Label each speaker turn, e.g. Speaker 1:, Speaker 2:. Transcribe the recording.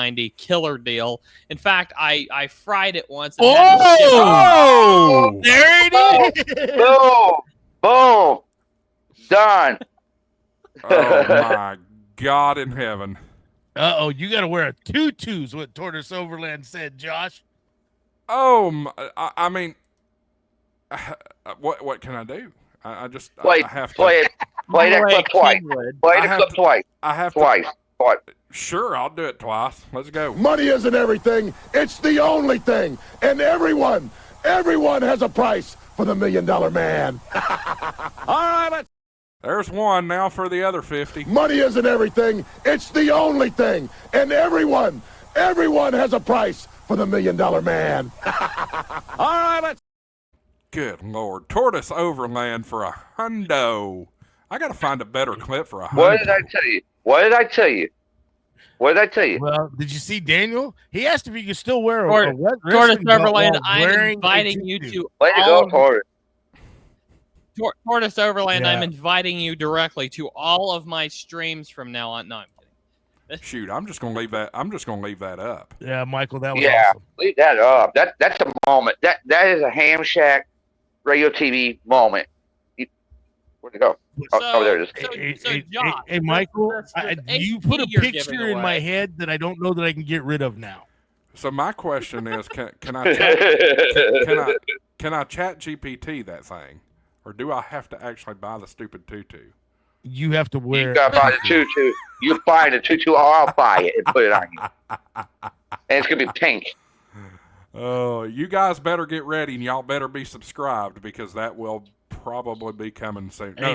Speaker 1: $4.90 killer deal. In fact, I fried it once. And
Speaker 2: Oh, there it is.
Speaker 3: Boom, boom, done.
Speaker 4: Oh my God in heaven!
Speaker 2: Uh-oh, you got to wear a tutu is what Tortoise Overland said, Josh.
Speaker 4: Oh, I mean, what can I do? I just
Speaker 3: Play,
Speaker 4: I have to
Speaker 3: play that clip twice. Play the clip twice.
Speaker 4: I have
Speaker 3: Twice. Twice.
Speaker 4: Sure, I'll do it twice. Let's go.
Speaker 5: Money isn't everything. It's the only thing. And everyone has a price for the $1 Million Man. All right, let's.
Speaker 4: There's one now for the other 50.
Speaker 5: Money isn't everything. It's the only thing. And everyone has a price for the $1 Million Man. All right, let's.
Speaker 4: Good Lord. Tortoise Overland for $100. I got to find a better clip for $100.
Speaker 3: What did I tell you? What did I tell you? What did I tell you?
Speaker 2: Well, did you see Daniel? He asked if you could still wear a
Speaker 1: Tortoise
Speaker 2: wrestling belt
Speaker 1: Overland,
Speaker 2: while
Speaker 1: I'm
Speaker 2: wearing
Speaker 1: inviting
Speaker 2: a
Speaker 1: you
Speaker 2: tutu.
Speaker 1: to
Speaker 3: Way to go, Tortoise.
Speaker 1: Tortoise Overland.
Speaker 2: Yeah.
Speaker 1: I'm inviting you directly to all of my streams from now on. No, I'm kidding.
Speaker 4: Shoot, I'm just gonna leave that. I'm just gonna leave that up.
Speaker 2: Yeah, Michael, that was
Speaker 3: Yeah,
Speaker 2: awesome.
Speaker 3: leave that up. That's a moment. That is a Ham Shack Radio TV moment. Where'd it go? Oh, there it is.
Speaker 1: So Josh,
Speaker 2: hey, Michael, you put a
Speaker 1: you're
Speaker 2: picture
Speaker 1: giving
Speaker 2: in my
Speaker 1: away.
Speaker 2: head that I don't know that I can get rid of now.
Speaker 4: So my question is, can I chat GPT that thing, or do I have to actually buy the stupid tutu?
Speaker 2: You have to wear.
Speaker 3: You gotta buy the tutu. You buy the tutu, or I'll buy it and put it on you. And it's gonna be pink.
Speaker 4: Oh, you guys better get ready, and y'all better be subscribed because that will probably be coming soon. No,